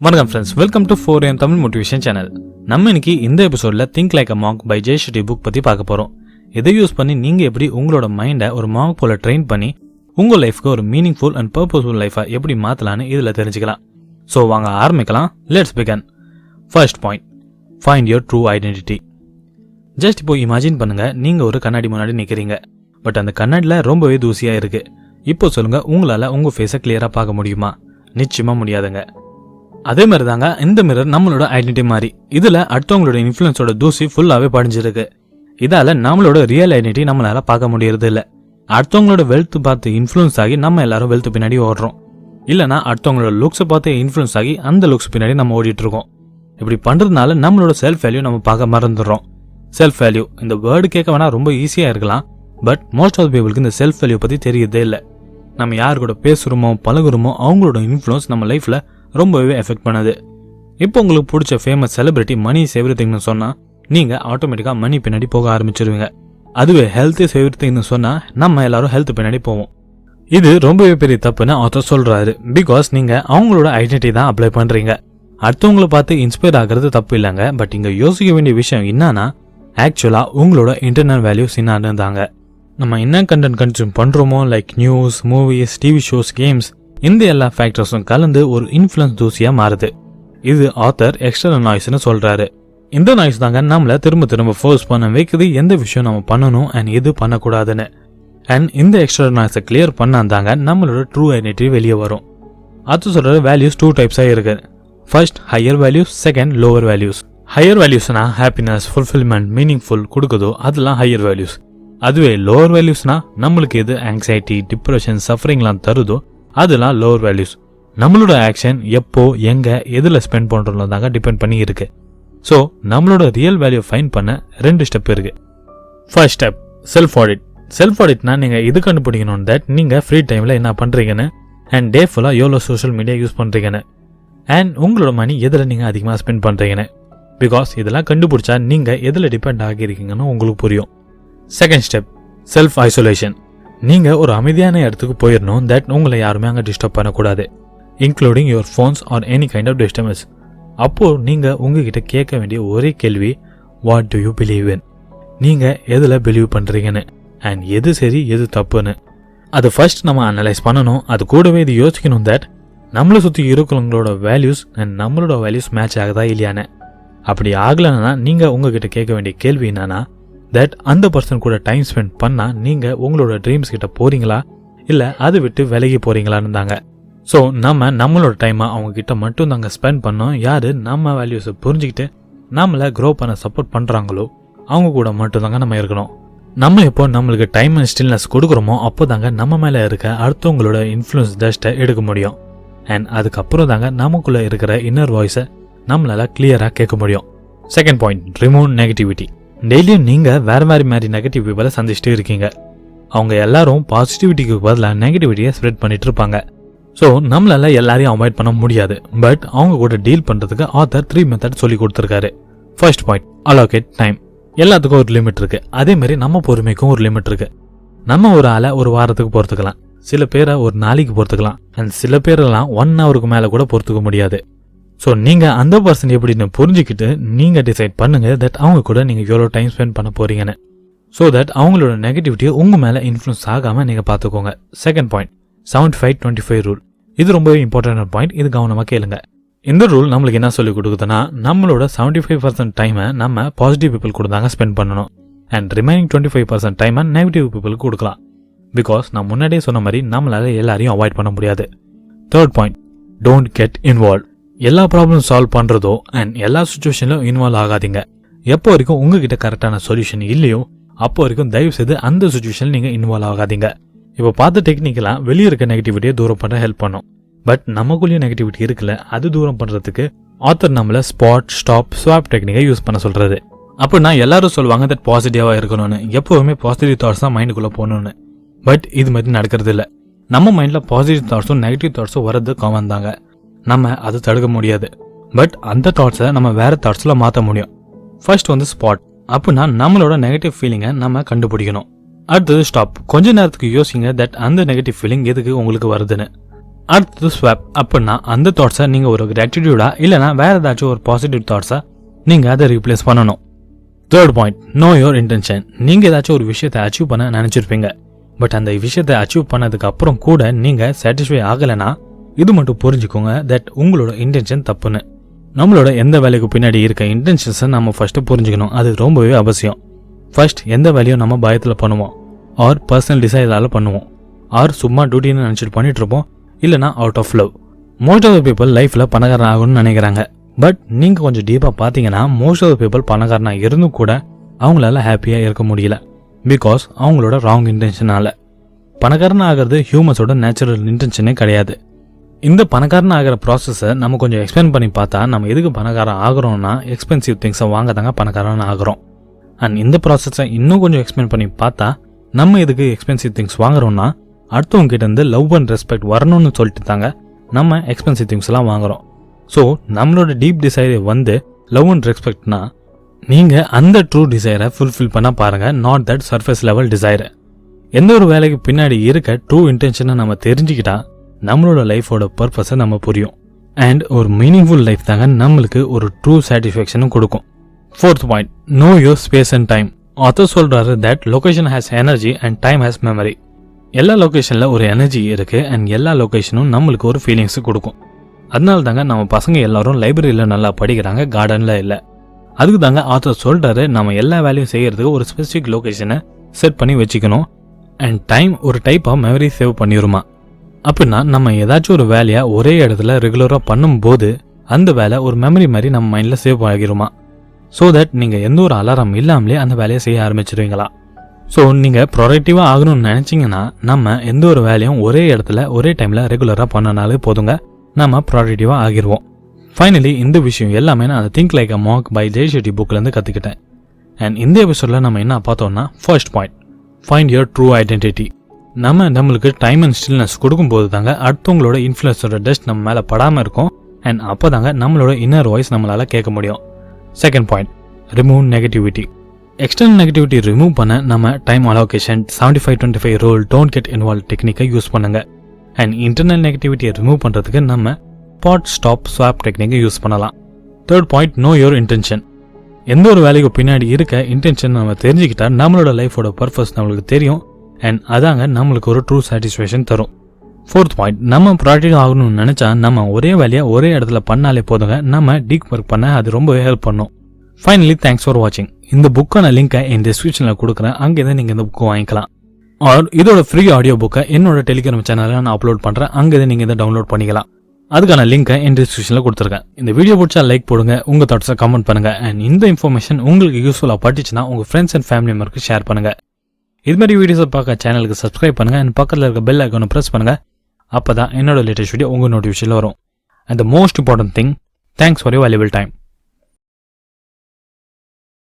வணக்கம் friends, welcome to 4am Tamil motivation channel. நம்ம இன்னைக்கு இந்த எபிசோட்ல think like a monk by Jay Shetty book பத்தி பார்க்க போறோம். இதை யூஸ் பண்ணி நீங்க எப்படி உங்களோட மைண்டை ஒரு மாங்க் போல ட்ரெயின் பண்ணி உங்க லைஃப்க்கு ஒரு மீனிங்ஃபுல் அண்ட் பர்பஸ்ஃபுல் லைஃபா எப்படி மாத்தலாம்னு இதுல தெரிஞ்சுக்கலாம். ஸோ வாங்க ஆரம்பிக்கலாம். Let's begin. First point, find your true identity. Just இப்போ இமேஜின் பண்ணுங்க, நீங்க ஒரு கண்ணாடி முன்னாடி நிக்கிறீங்க. பட் அந்த கண்ணாடியில் ரொம்பவே தூசியா இருக்கு. இப்போ சொல்லுங்க, உங்களால உங்க ஃபேஸை கிளியரா பார்க்க முடியுமா? நிச்சயமா முடியாதுங்க. அதே மாதிரி தாங்க இந்த மிரர் நம்மளோட ஐடென்டிட்டி மாதிரி. இதுல அடுத்தவங்களோட இன்ஃப்ளூயன்ஸோட தூசி ஃபுல்லாவே படிஞ்சிருக்கு. இதால நம்மளோட ரியல் ஐடென்டிட்டி நம்மளால பார்க்க முடியறது இல்ல. அடுத்தவங்களோட வெல்த் பார்த்து இன்ஃப்ளூயன்ஸ் ஆகி நம்ம எல்லாரும் வெல்த் பின்னாடி ஓடுறோம். இல்லனா அடுத்தவங்களோட லுக்ஸை பார்த்து இன்ஃப்ளூயன்ஸ் ஆகி அந்த லுக்ஸ் பின்னாடி நம்ம ஓடிட்டு இருக்கோம். இப்படி பண்றதுனால நம்மளோட செல்ஃப் வேல்யூ நம்ம பார்க்க மறந்துடுறோம். செல்ஃப் வேல்யூ இந்த வேர்டு கேட்க வேணா ரொம்ப ஈஸியா இருக்கலாம். பட் மோஸ்ட் ஆஃப் பீப்புளுக்கு இந்த செல்ஃப் வேல்யூ பத்தி தெரியறதே இல்லை. நம்ம யார் கூட பேசுறோமோ பழகுறோமோ அவங்களோட இன்ஃப்ளூயன்ஸ் நம்ம லைஃப்ல ரொம்பவே எஃபெக்ட் பண்ணுது. இப்போ உங்களுக்கு பிடிச்ச ஃபேமஸ் செலிபிரிட்டி மணி இஸ் எவ்ரிதிங்னு சொன்னா நீங்க ஆட்டோமேட்டிக்கா மணி பின்னாடி போக ஆரம்பிச்சிருவீங்க. அதுவே ஹெல்த் இஸ் எவ்ரிதிங்னு சொன்னா நம்ம எல்லாரும் ஹெல்த் பின்னாடி போவோம். இது ரொம்பவே பெரிய தப்புன்னு ஆத்தர் சொல்றாரு. பிகாஸ் நீங்க அவங்களோட ஐடென்டிட்டி தான் அப்ளை பண்றீங்க. அடுத்தவங்களை பார்த்து இன்ஸ்பயர் ஆகிறது தப்பு இல்லைங்க. பட் இங்க யோசிக்க வேண்டிய விஷயம் என்னன்னா, ஆக்சுவலா உங்களோட இன்டர்னல் வேல்யூஸ் என்னன்னு தாங்க. நம்ம என்ன கண்டென்ட் கன்சியூம் பண்றோமோ, like news, movies, TV shows, games, இந்த எல்லா ஃபேக்டர்ஸும் கலந்து ஒரு இன்ஃப்ளூயன்ஸ் தூசியா மாறுது. இது ஆத்தர் எக்ஸ்டர்னல் நாய்ஸ்னு சொல்றாரு. இந்த நாய்ஸ் தாங்க நம்மள திரும்ப திரும்ப ஃபோர்ஸ் பண்ண வைக்குது எந்த விஷயம் நம்ம பண்ணணும் அண்ட் எது பண்ணக்கூடாதுன்னு. அண்ட் இந்த எக்ஸ்டர்னல் நாய்ஸை கிளியர் பண்ணாதாங்க நம்மளோட ட்ரூ ஐடென்டிட்டி வெளியே வரும். அது சொல்ற வேல்யூஸ் 2 டைப்ஸா இருக்கு. First higher values, second lower values. Higher வேல்யூஸ்னா ஹாப்பினஸ், ஃபுல்ஃபில்மெண்ட், மீனிங்ஃபுல் கொடுக்குதோ அதெல்லாம் ஹையர் வேல்யூஸ். அதுவே லோவர் வேல்யூஸ்னா நம்மளுக்கு எது ஆங்ஸைட்டி, டிப்ரெஷன், சஃபரிங்லாம் தருதோ அதெல்லாம் லோவர் வேல்யூஸ். நம்மளோட ஆக்ஷன் எப்போ, எங்க, எதுல ஸ்பெண்ட் பண்றோம்ல தாங்க டிபெண்ட் பண்ணி இருக்கு. ஸோ நம்மளோட ரியல் வேல்யூ ஃபைண்ட் பண்ண 2 ஸ்டெப் இருக்கு. First step, self audit. Self ஆடிட்னா நீங்க இது கண்டுபிடிக்கணும் தட் நீங்க ஃப்ரீ டைம்ல என்ன பண்றீங்கன்னு அண்ட் டே ஃபுல்லா எவ்வளோ சோஷியல் மீடியா யூஸ் பண்றீங்கன்னு அண்ட் உங்களோட மணி எதுல நீங்க அதிகமாக ஸ்பெண்ட் பண்றீங்கன்னு. பிகாஸ் இதெல்லாம் கண்டுபிடிச்சா நீங்க எதுல டிபெண்ட் ஆகிருக்கீங்கன்னு உங்களுக்கு புரியும். Second step, self isolation. நீங்க ஒரு அமைதியான இடத்துக்கு போயிடணும் தட் உங்களை யாருமே அங்கே டிஸ்டர்ப் பண்ணக்கூடாது, including your phones or any kind of disturbance. அப்போ நீங்க உங்ககிட்ட கேட்க வேண்டிய ஒரே கேள்வி, what do you believe in? நீங்க எதுல பிலீவ் பண்றீங்கன்னு அண்ட் எது சரி எது தப்புன்னு. அது ஃபர்ஸ்ட் நம்ம அனலைஸ் பண்ணணும். அது கூடவே இது யோசிக்கணும் தட் நம்மளை சுற்றி இருக்கிறவங்களோட வேல்யூஸ் அண்ட் நம்மளோட வேல்யூஸ் மேட்ச் ஆகுதா இல்லையான்னு. அப்படி ஆகலைன்னா நீங்க உங்ககிட்ட கேட்க வேண்டிய கேள்வி என்னன்னா, தட் அந்த பர்சன் கூட டைம் ஸ்பெண்ட் பண்ணா நீங்க உங்களோட ட்ரீம்ஸ் கிட்ட போறீங்களா இல்ல அதை விட்டு விலகி போறீங்களான்னு தாங்க. ஸோ நம்மளோட டைமை அவங்க கிட்ட மட்டும் தாங்க ஸ்பெண்ட் பண்ணோம். யாரு நம்ம வேல்யூஸை புரிஞ்சுக்கிட்டு நம்மளை க்ரோ பண்ண சப்போர்ட் பண்றாங்களோ அவங்க கூட மட்டும் தாங்க நம்ம இருக்கணும். நம்ம இப்போ நம்மளுக்கு டைம் அண்ட் ஸ்டில்னஸ் கொடுக்குறோமோ அப்போ தாங்க நம்ம மேல இருக்க அடுத்தவங்களோட இன்ஃப்ளூயன்ஸ் டஸ்ட்டை எடுக்க முடியும். அண்ட் அதுக்கப்புறம் தாங்க நமக்குள்ள இருக்கிற இன்னர் வாய்ஸை நம்மளால கிளியரா கேட்க முடியும். Second point, remove negativity. டெய்லியும் நீங்க வேற மாதிரி நெகட்டிவ் பீப்பிளை சந்திச்சுட்டு இருக்கீங்க. அவங்க எல்லாரும் பாசிட்டிவிட்டிக்கு பதிலாக நெகட்டிவிட்டியை ஸ்ப்ரெட் பண்ணிட்டு இருப்பாங்க. ஸோ நம்மளால எல்லாரையும் அவாய்ட் பண்ண முடியாது. பட் அவங்க கூட டீல் பண்றதுக்கு ஆத்தர் 3 மெத்தட் சொல்லி கொடுத்துருக்காரு. First point, allocate time. எல்லாத்துக்கும் ஒரு லிமிட் இருக்கு. அதே மாதிரி நம்ம பொறுமைக்கும் ஒரு லிமிட் இருக்கு. நம்ம ஒரு ஆளை ஒரு வாரத்துக்கு பொறுத்துக்கலாம், சில பேரை ஒரு நாளைக்கு பொறுத்துக்கலாம் அண்ட் சில பேரெல்லாம் 1 ஹவருக்கு மேல கூட பொறுத்துக்க முடியாது. ஸோ நீங்க அந்த பர்சன் எப்படின்னு புரிஞ்சுக்கிட்டு நீங்க டிசைட் பண்ணுங்க தட் அவங்க கூட நீங்க எவ்வளோ டைம் ஸ்பெண்ட் பண்ண போறீங்கன்னு. ஸோ தட் அவங்களோட நெகட்டிவிட்டியை உங்க மேல இன்ஃப்ளூயன்ஸ் ஆகாம நீங்க பாத்துக்கோங்க. Second point, 75-25 rule. இது ரொம்பவே இம்பார்ட்டன்ட் பாயிண்ட். இது கவனமா கேளுங்க. இந்த ரூல் நம்மளுக்கு என்ன சொல்லி கொடுக்குதுன்னா, நம்மளோட 75% டைமை நம்ம பாசிட்டிவ் பீப்புள் கூட தாங்க ஸ்பெண்ட் பண்ணணும் அண்ட் ரிமைனிங் 25% டைமை நெகட்டிவ் பீப்புளுக்கு கொடுக்கலாம். பிகாஸ் நான் முன்னாடியே சொன்ன மாதிரி நம்மளால எல்லாரையும் அவாய்ட் பண்ண முடியாது. Third point, don't get involve. எல்லா ப்ராப்ளம் சால்வ் பண்றதோ அண்ட் எல்லா சுச்சுவேஷன்லயும் இன்வால்வ் ஆகாதீங்க. எப்போ வரைக்கும் உங்ககிட்ட கரெக்டான சொல்யூஷன் இல்லையோ அப்போ வரைக்கும் தயவு செய்து அந்த சுச்சுவேஷன் நீங்க இன்வால்வ் ஆகாதீங்க. இப்போ பார்த்த டெக்னிக்கெல்லாம் வெளியே இருக்க நெகட்டிவிட்டியை தூரம் பண்ண ஹெல்ப் பண்ணும். பட் நமக்குள்ளேயும் நெகட்டிவிட்டி இருக்குல்ல, அது தூரம் பண்றதுக்கு ஆத்தர் நம்மள ஸ்பாட், ஸ்டாப், ஸ்வாப் டெக்னிக்கை யூஸ் பண்ண சொல்றது. அப்படின்னா எல்லாரும் சொல்லுவாங்க தட் பாசிட்டிவா இருக்கணும்னு, எப்பவுமே பாசிட்டிவ் தாட்ஸ் தான் மைண்டுக்குள்ள போகணும்னு. பட் இது மாதிரி நடக்கிறது இல்லை. நம்ம மைண்ட்ல பாசிட்டிவ் தாட்ஸும் நெகட்டிவ் தாட்ஸும் வரது காமன் தாங்க. நம்ம அதை தடுக்க முடியாது. பட் அந்த தாட்ஸை நம்ம வேற தாட்ஸ்ல மாற்ற முடியும். ஃபர்ஸ்ட் வந்து ஸ்பாட். அப்படின்னா நம்மளோட நெகட்டிவ் ஃபீலிங்கை நம்ம கண்டுபிடிக்கணும். அடுத்தது ஸ்டாப். கொஞ்ச நேரத்துக்கு யோசிங்க தட் அந்த நெகட்டிவ் ஃபீலிங் எதுக்கு உங்களுக்கு வருதுன்னு. அடுத்தது ஸ்வாப். அப்படின்னா அந்த தாட்ஸை நீங்கள் ஒரு கிராட்டிடியூடா இல்லைனா வேற ஏதாச்சும் ஒரு பாசிட்டிவ் தாட்ஸை நீங்கள் அதை ரீப்ளேஸ் பண்ணணும். Third point, know your intention. நீங்கள் ஏதாச்சும் ஒரு விஷயத்தை அச்சீவ் பண்ண நினச்சிருப்பீங்க. பட் அந்த விஷயத்தை அச்சீவ் பண்ணதுக்கு அப்புறம் கூட நீங்கள் சாட்டிஸ்ஃபை ஆகலைன்னா இது மட்டும் புரிஞ்சுக்கோங்க தட் உங்களோட இன்டென்ஷன் தப்புன்னு. நம்மளோட எந்த வேலைக்கு பின்னாடி இருக்க இன்டென்ஷன்ஸை நம்ம ஃபர்ஸ்ட் புரிஞ்சுக்கணும். அது ரொம்பவே அவசியம். ஃபர்ஸ்ட், எந்த வேலையும் நம்ம பயத்தில் பண்ணுவோம், ஆர் பர்சனல் டிசைரால் பண்ணுவோம், ஆர் சும்மா டியூட்டின்னு நினச்சிட்டு பண்ணிட்டு இருப்போம், இல்லைனா out of love. Most of the people லைஃப்பில் பணக்காரன் ஆகணும்னு நினைக்கிறாங்க. பட் நீங்கள் கொஞ்சம் டீப்பாக பார்த்தீங்கன்னா மோஸ்ட் ஆஃப் த பீப்புள் பணக்காரனாக இருந்தும் கூட அவங்களால ஹாப்பியாக இருக்க முடியல. பிகாஸ் அவங்களோட ராங் இன்டென்ஷனால். பணக்காரன் ஆகிறது ஹியூமன்ஸோட நேச்சுரல் இன்டென்ஷனே கிடையாது. இந்த பணக்காரன் ஆகிற ப்ராசஸை நம்ம கொஞ்சம் எக்ஸ்பிளைன் பண்ணி பார்த்தா நம்ம எதுக்கு பணக்காரன் ஆகிறோம்னா எக்ஸ்பென்சிவ் திங்ஸை வாங்க தாங்க பணக்காரன் ஆகிறோம். அண்ட் இந்த ப்ராசஸை இன்னும் கொஞ்சம் எக்ஸ்பிளைன் பண்ணி பார்த்தா நம்ம எதுக்கு எக்ஸ்பென்சிவ் திங்ஸ் வாங்குறோம்னா அடுத்தவங்க கிட்ட இருந்து லவ் அண்ட் ரெஸ்பெக்ட் வரணும்னு சொல்லிட்டு தாங்க நம்ம எக்ஸ்பென்சிவ் திங்ஸ் எல்லாம் வாங்குறோம். ஸோ நம்மளோட டீப் டிசைர் வந்து லவ் அண்ட் ரெஸ்பெக்ட்னா நீங்கள் அந்த ட்ரூ டிசைரை ஃபுல்ஃபில் பண்ண பாருங்கள், not that surface level desire. எந்த ஒரு வேலைக்கு பின்னாடி இருக்க ட்ரூ இன்டென்ஷனை நம்ம தெரிஞ்சுக்கிட்டா நம்மளோட லைஃபோட பர்பஸை நம்ம புரியும். அண்ட் ஒரு மீனிங்ஃபுல் லைஃப் தாங்க நம்மளுக்கு ஒரு ட்ரூ சாட்டிஸ்ஃபேக்ஷனும் கொடுக்கும். Fourth point, know your space and time. Author சொல்றாரு that location has energy and time has memory. எல்லா லொகேஷனில் ஒரு எனர்ஜி இருக்குது அண்ட் எல்லா லொகேஷனும் நம்மளுக்கு ஒரு ஃபீலிங்ஸு கொடுக்கும். அதனால தாங்க நம்ம பசங்க எல்லாரும் லைப்ரரியில் நல்லா படிக்கிறாங்க, கார்டனில் இல்லை. அதுக்கு தாங்க ஆத்தர் சொல்கிறாரு நம்ம எல்லா வேலையும் செய்கிறதுக்கு ஒரு ஸ்பெசிஃபிக் லொகேஷனை செட் பண்ணி வச்சுக்கணும். அண்ட் டைம் ஒரு டைப் ஆஃப் மெமரி சேவ் பண்ணிடுமா. அப்படின்னா நம்ம ஏதாச்சும் ஒரு வேலையை ஒரே இடத்துல ரெகுலராக பண்ணும்போது அந்த வேலை ஒரு மெமரி மாதிரி நம்ம மைண்டில் சேவ் ஆகிருமா. ஸோ தட் நீங்கள் எந்த ஒரு அலாரம் இல்லாமலே அந்த வேலையை செய்ய ஆரம்பிச்சிருவீங்களா. ஸோ நீங்கள் ப்ரொடக்டிவாக ஆகணும்னு நினச்சிங்கன்னா நம்ம எந்த ஒரு வேலையும் ஒரே இடத்துல ஒரே டைமில் ரெகுலராக பண்ணனாலே போதுங்க, நம்ம ப்ரொடக்டிவாக ஆகிடுவோம். ஃபைனலி இந்த விஷயம் எல்லாமே நான் think like a monk by Jay Shetty புக்லேருந்து கற்றுக்கிட்டேன். அண்ட் இந்த எபிசோடில் நம்ம என்ன பார்த்தோம்னா first point, find your true identity. நம்மளுக்கு டைம் அண்ட் ஸ்டில்னஸ் கொடுக்கும்போது தாங்க அடுத்தவங்களோட இன்ஃப்ளூயன்ஸோட டஸ்ட் நம்ம மேலே படாமல் இருக்கும். அண்ட் அப்போ தாங்க நம்மளோட இன்னர் வாய்ஸ் நம்மளால் கேட்க முடியும். Second point, remove negativity. External negativity remove பண்ண நம்ம time allocation 75-25 rule don't get involve டெக்னிக்கை யூஸ் பண்ணுங்க. அண்ட் இன்டர்னல் நெகட்டிவிட்டியை ரிமூவ் பண்ணுறதுக்கு நம்ம பாட் ஸ்டாப் ஸ்வாப் டெக்னிக்கை யூஸ் பண்ணலாம். Third point, know your intention. எந்த ஒரு வேலைக்கு பின்னாடி இருக்க இன்டென்ஷன் நம்ம தெரிஞ்சுக்கிட்டா நம்மளோட லைஃபோட பர்பஸ் நம்மளுக்கு தெரியும். அண்ட் அதாங்க நம்மளுக்கு ஒரு ட்ரூ சாட்டிஸ்ஃபேக்ஷன் தரும். ஃபோர்த் பாயிண்ட், நம்ம ப்ராக்டிக்கல் ஆகணும்னு நினச்சா நம்ம ஒரே வேலையை ஒரே இடத்துல பண்ணாலே போதுங்க, நம்ம டீப் ஒர்க் பண்ண அது ரொம்பவே ஹெல்ப் பண்ணும். ஃபைனலி தேங்க்ஸ் ஃபார் வாட்சிங். இந்த புக்கான லிங்கை என் டிஸ்கிரிப்ஷனில் கொடுக்குறேன், அங்கேருந்து நீங்கள் இந்த புக்கு வாங்கிக்கலாம். ஆர் இதோட ஃப்ரீ ஆடியோ புக்கை என்னோட டெலிகிராம் சேனலில் நான் அப்லோட் பண்ணுறேன், அங்கேருந்து நீங்கள் இதை டவுன்லோட் பண்ணிக்கலாம். அதுக்கான லிங்கை என் டிஸ்கிரிப்ஷனில் கொடுத்துருக்கேன். இந்த வீடியோ பிடிச்சா லைக் போடுங்க, உங்கள் தாட்ஸை கமெண்ட் பண்ணுங்கள். அண்ட் இந்த இன்ஃபர்மேஷன் உங்களுக்கு யூஸ்ஃபுல்லாக பட்டுச்சுன்னா உங்கள் ஃப்ரெண்ட்ஸ் அண்ட் ஃபேமிலி மெம்பருக்கு ஷேர் பண்ணுங்கள். இது மாதிரி வீடியோஸை பார்க்க சேனலுக்கு சப்ஸ்கிரைப் பண்ணுங்கள் அண்ட் பக்கத்தில் இருக்க பெல் ஐக்கானை ப்ரெஸ் பண்ணுங்கள். அப்போ தான் என்னோட லேட்டஸ்ட் வீடியோ உங்கள் நோட்டிஃபிகேஷனில் வரும். And the most important thing, thanks for your valuable time.